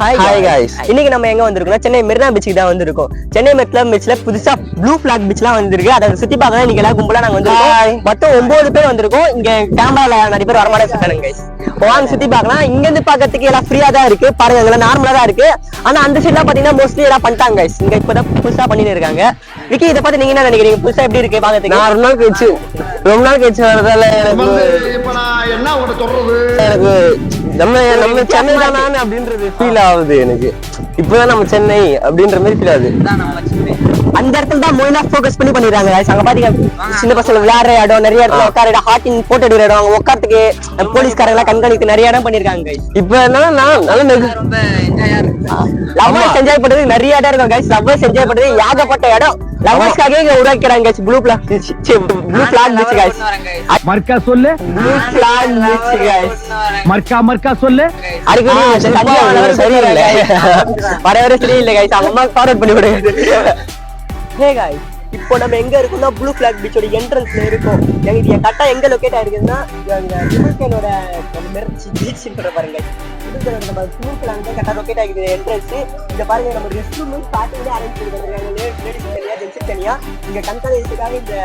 Hi guys. இன்னைக்கு நம்ம எங்க வந்திருக்கோம்? சென்னை மெரினா பீச்சுக்கு தான் வந்திருக்கோம். சென்னை மெரினா பீச்ல புதுசா ப்ளூ ஃபிளாக் பீச்லாம் வந்திருக்கு. அத சுத்தி பார்க்க இன்னைக்கு எல்லாம் கும்பலா நாங்க வந்திருக்கோம். மொத்தம் 9 பேர் வந்திருக்கோம். இங்க கேமரால நிறைய பேர் வர மாட்டாங்க guys. வாங்க சுத்தி பார்க்கலாம். இங்க இருந்து பார்க்கிறதுக்கு எல்லாம் ஃப்ரீயா தான் இருக்கு. பாருங்க எல்லாம் நார்மலா தான் இருக்கு. ஆனா அந்த சைடுல பாத்தீங்கன்னா மோஸ்ட்லி எல்லாம் பண்ணிட்டாங்க guys. இங்க இப்பதான் புதுசா பண்ணிட்டு இருக்காங்க. விக்கி இத பத்தி நீங்க என்ன நினைக்கிறீங்க? புதுசா எப்படி இருக்கு பார்க்கிறதுக்கு? நான் ரொம்ப நாள் கழிச்சு வரதால எனக்கு என்ன உங்க சொல்றது எனக்கு நம்ம சென்னை தானே அப்படின்றது ஃபீல் ஆகுது. எனக்கு இப்பதான் நம்ம சென்னை அப்படின்ற மாதிரி ஃபீல் ஆகுது. அந்த இடத்துல தான் மொயினா ஃபோக்கஸ் பண்ணி பண்ணிடுறாங்க guys. அங்க பாத்தீங்க சின்ன பசங்க விளையாடுற இடம், நிறைய இடத்துல உட்கார இடம், ஹாட்டின் போட்டோ எடுக்கிற இடம், அங்க உட்காரத்துக்கு போலீஸ்காரங்க எல்லாம் கண்காணிக்கு நிறைய இடம் பண்ணிருக்காங்க guys. இப்ப என்னன்னா நான் நல்ல ரொம்ப என்ஜாயா இருக்கு. லவ்வர்ஸ் என்ஜாய் பண்றது நிறைய இடம் இருக்கும் guys. லவ்வர்ஸ் என்ஜாய் பண்றது ஏகப்பட்ட இடம். லவ்வர்ஸ்க்காக இங்க உருவாக்கிறாங்க guys. Blue flag beach guys. மர்க்கா சொல்லு. Blue flag beach guys. மர்க்கா சொல்லு. அடிக்கடி சரியில்லை வர சரியில்லை guys. அம்மா ஃபார்வர்ட் பண்ணி விடுங்க. ஹே guys, இப்போ நம்ம எங்க இருக்கோம்னா ப்ளூ ஃபிளாக் பீச்சோட என்ட்ரன்ஸ்ல இருக்கோம். இது கரெக்டா எங்க லொகேட் ஆயிருக்குன்னா லிமில்கேனோட மெர்ச்சி பீச்ன்ற பாருங்க. லிமில்கேனோட நம்ம ப்ளூ ஃபிளாக் தான் கரெக்டா லொகேட் ஆகிது என்ட்ரன்ஸ். இங்க பாருங்க நம்ம ரெஸ்ட் ரூம் ஸ்டார்டிங்ல அரேஞ்ச் பண்ணிருக்காங்க. லேடிஸ் தனியா ஜென்ஸ் தனியா. இங்க கண்காணிக்கிறதுக்காக இந்த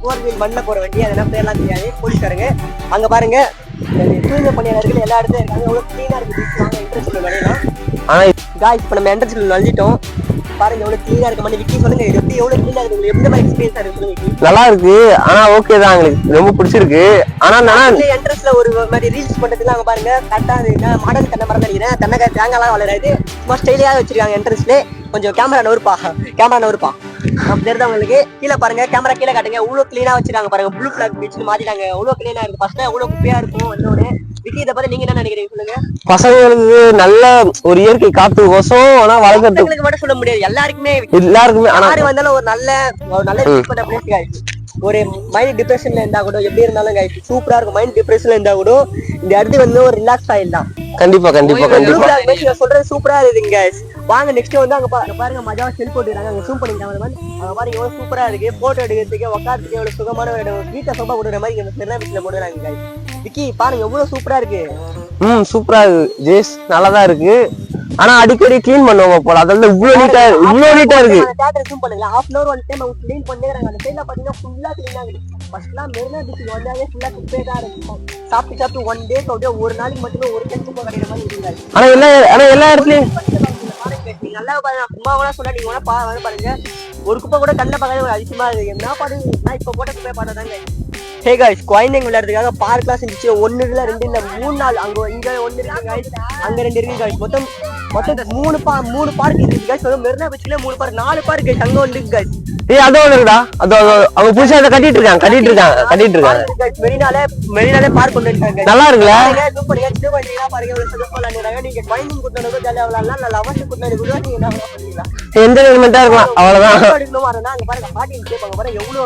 4 வீல் மண்ணில் போற வண்டி அதெல்லாம் பேர்லாம் தெரியாது போலீஸ்காரங்க. அங்க பாருங்க தூய்மை பணியாளர்கள் எல்லா இடத்துல இருக்காங்க. எவ்வளவு கிளீனா இருக்கு பீச். வாங்க என்ட்ரன்ஸ்ல நுழையலாம். ஆனா காய்ஸ் இப்ப நம்ம என்ட்ரன்ஸ்ல நுழைஞ்சிட்டோம். பாருங்க எவ்வளவு கிளீனா இருக்க மாதிரி. விக்கி சொல்லுங்க எப்படி எவ்வளவு கிளீனா இருக்கு? உங்களுக்கு எந்த மாதிரி எக்ஸ்பீரியன்ஸ் இருக்கு சொல்லுங்க. நல்லா இருக்கு. ஆனா ஓகே தான், எங்களுக்கு ரொம்ப பிடிச்சிருக்கு. ஆனா நான் என்ட்ரன்ஸ்ல ஒரு மாதிரி ரீல்ஸ் பண்றதுக்கு அங்க பாருங்க கரெக்டா மாடர்ன் தென்னை மரம் நினைக்கிறேன். தென்னை தேங்காய்லாம் வளராது. சும்மா ஸ்டைலியா வச்சிருக்காங்க என்ட்ரன்ஸ்ல. கொஞ்சம் கேமரா நோருப்பா நம்ம தெரிஞ்ச உங்களுக்கு. கீழே பாருங்க கேமரா கீழே காட்டுங்க. எவ்வளவு கிளீனா வச்சிருக்காங்க பாருங்க. ப்ளூ ஃபிளாக் பீச்னு மாத்திட்டாங்க. எவ்வளவு கிளீனா இருக்கு. ஃபர்ஸ்ட் எவ்வளவு குப்பையா இருக்கும் வந்தோடனே. விக்கி இதை பத்தி நீங்க என்ன நினைக்கிறீங்க சொல்லுங்க. பசங்களுக்கு நல்ல ஒரு இயற்கை காத்து கோசம். ஆனா வளர்க்கறதுக்கு மட்டும் சொல்ல முடியாது, எல்லாருக்குமே ஆனா யாரு வந்தாலும் ஒரு நல்ல பிளேஸ் guys. ஒரு மைண்ட் டிப்ரெஷன்ல இருந்தா கூட எப்படி இருந்தாலும் guys சூப்பரா இருக்கும். மைண்ட் டிப்ரெஷன்ல இருந்தா கூட இந்த இடத்துக்கு வந்து ஒரு ரிலாக்ஸ் ஆயிடலாம். கண்டிப்பா சொல்றது சூப்பரா இருக்குங்க guys. வாங்க நெக்ஸ்ட் வந்து அங்க பாருங்க மஜாவா செல் போட்டுறாங்க. அங்க ஜூம் பண்ணிட்டாங்க. அங்க பாருங்க எவ்வளவு சூப்பரா இருக்கு. போட்டோ எடுக்கிறதுக்கு உட்கார்றதுக்கு எவ்வளவு சுகமான இடம். வீட்டை சோபா போடுற மாதிரி இந்த மெரினா பீச்ல போடுறாங்க guys. விக்கி பாருங்க எவ்வளவு சூப்பரா இருக்கு. சூப்பரா இருக்கு ஜேஸ், நல்லாதான் இருக்கு. ஆனா அடிக்கடி கிளீன் பண்ணுவாங்க போல. அதனால இவ்வளவு நீட்டா இருக்கு. தியேட்டர் ஜூம் பண்ணுங்க. half an hour one time அவங்க க்ளீன் பண்ணிடுறாங்க. அந்த சைடுல பாத்தீங்கன்னா ஃபுல்லா க்ளீனா இருக்கு. ஃபர்ஸ்ட்லாம் மெரினா பீச் வந்தாலே ஃபுல்லா குப்பையா தான் இருக்கும். சாப்பிட்டு ஒன் டே அப்படியே ஒரு நாளைக்கு மட்டுமே ஒரு டைம் குப்பை கடையிற மாதிரி இருந்தாரு. ஆனா எல்லா இடத்துலயும் நல்லா பாருங்க. சும்மாவா சொல்ல நீங்க பாருங்க. ஒரு குப்பை கூட கண்ணில் பார்க்காத ஒரு அதிசயமா இருக்கு. என்ன பாருங்க நான் இப்ப போட்ட குப்பையை பாடுறதாங்க. ஹே காய்ஸ், குழந்தைங்க விளையாடுறதுக்காக பார்க்லாம் செஞ்சுச்சு. 1 இல்ல 2 இல்ல 3 நாள். அங்க இங்க 1 இருக்கு காய்ஸ், அங்க 2 இருக்கு காய்ஸ். மொத்தம் 3 பார்க் இருக்கு காய்ஸ். மெரினா பீச்ல 3 பார்க் 4 பார்க் காய்ஸ். அங்க ஒன்று இருக்கு காய்ஸ். அதோ இருக்குடா. அதோ அவங்க புதுசா அதை கட்டிட்டு இருக்காங்க. மெரினாலே பார்க் ஒன்று இருக்காங்க. நல்லா இருக்குல்ல. நீங்க குழந்தைங்க கூட்டினது ஜாலியா விளையாடலாம். இல்ல லவர்ஸ் கூட்டினது கூட நீங்க என்ன பண்ணிக்கலாம். என்டர்டைன்மெண்டா இருக்கலாம். அவ்வளவுதான். அங்க பாருங்க பாட்டின்னு கேட்பாங்க. பாருங்க எவ்வளவு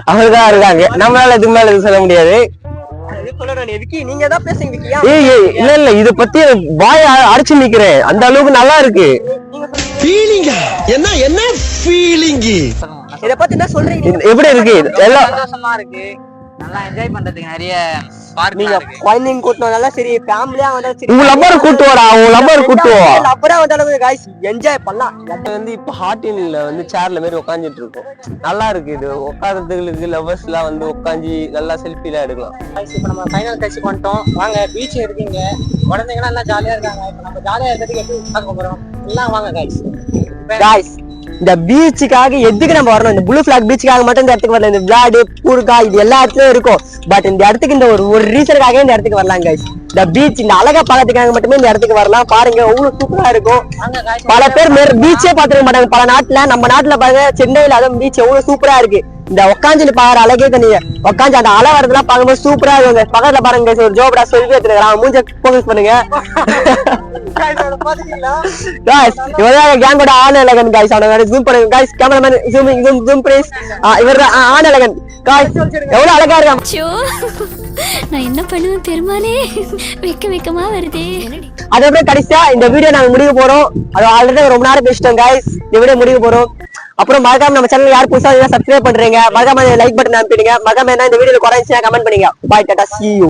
அவங்கதான் இருக்காங்க. நம்மளால இதுக்கு மேல எதுவும் சொல்ல முடியாது. நீங்க தான் பேசுங்க. இல்ல இத பத்தி வாய அடிச்சு நிக்கிறேன். அந்த அளவுக்கு நல்லா இருக்கு. என்ன ஃபீலிங்? இத பத்தி என்ன சொல்றீங்க? எப்படி இருக்கு? எல்லாம் சந்தோஷமா இருக்கு. நல்லா என்ஜாய் பண்றதுக்கு நிறைய பார்க் நீங்க குழந்தைங்க கூட்டினால சரி, ஃபேமிலியா வந்தாலும் சரி. உங்க லப்பர் கூட்டுவாடா. லப்பரா வந்தாலும் காய்ஸ் என்ஜாய் பண்ணலாம். வந்து இப்ப ஹாட்டின்ல வந்து சேர்ல மாதிரி உட்காந்துட்டு இருக்கோம். நல்லா இருக்கு. இது உட்கார்றதுக்கு லவர்ஸ் எல்லாம் வந்து உட்காந்து நல்லா செல்ஃபி எல்லாம் எடுக்கலாம். இப்ப நம்ம ஃபைனல் டச் பண்ணிட்டோம். வாங்க பீச் இருக்கீங்க. குழந்தைங்க எல்லாம் ஜாலியா இருக்காங்க. இப்ப நம்ம ஜாலியா இருக்கிறதுக்கு எப்படி பார்க்க போறோம் எல்லாம் வாங்க காய்ஸ். இந்த பீச்சுக்காக எதுக்கு நம்ம வரணும்? இந்த ப்ளூ ஃபிளாக் பீச்சுக்காக மட்டும் இந்த இடத்துக்கு வரல. இந்த விளையாடு பூர்கா இது எல்லா இடத்துலயும் இருக்கும். பட் இந்த இடத்துக்கு இந்த ஒரு ரீசனுக்காக இந்த இடத்துக்கு வரலாம் கைஸ். இந்த பீச் இந்த அழகா பார்க்கறதுக்காக மட்டுமே இந்த இடத்துக்கு வரலாம். பாருங்க எவ்வளவு சூப்பரா இருக்கும். பல பேர் பீச்சே பாத்துக்க மாட்டாங்க. பல நாட்டுல நம்ம நாட்டுல பாருங்க சென்னையில அதுவும் பீச் எவ்வளவு சூப்பரா இருக்கு. இந்த உட்காந்து பாக்குற அழகே தனியா. உட்காந்து அந்த அலை வரதுலாம் பார்க்கும்போது சூப்பரா இருக்கும். பக்கத்துல பாருங்க ஒரு ஜோபடா சொல்லி எடுத்துருக்கான். மூஞ்ச போக்கஸ் பண்ணுங்க. கேங்கோட ஆனழகன் காய்ஸ். அவனை ஜூம் பண்ணுங்க காய்ஸ். Cameraman zoom please. இவர் ஆனழகன் காய்ஸ். எவ்வளவு அழகா இருக்கான். நான் என்ன பண்ணுவேன் பெருமானே, வெக்கமா வருதே. அதே கடைசியா இந்த வீடியோ நாங்க முடிக்க போறோம். அது ஆல்ரெடி ரொம்ப நேரம் பேசிட்டோம் காய்ஸ். இந்த வீடியோ முடிக்க போறோம். அப்புறம் மறக்காம நம்ம சேனல் யார் புதுசா சப்ஸ்கிரைப் பண்றீங்க, மறக்காம லைக் பட்டன் அனுப்பிடுங்க. மறக்காம என்ன இந்த வீடியோல குறைஞ்சுனா கமெண்ட் பண்ணுங்க. பாய், டாடா, see you.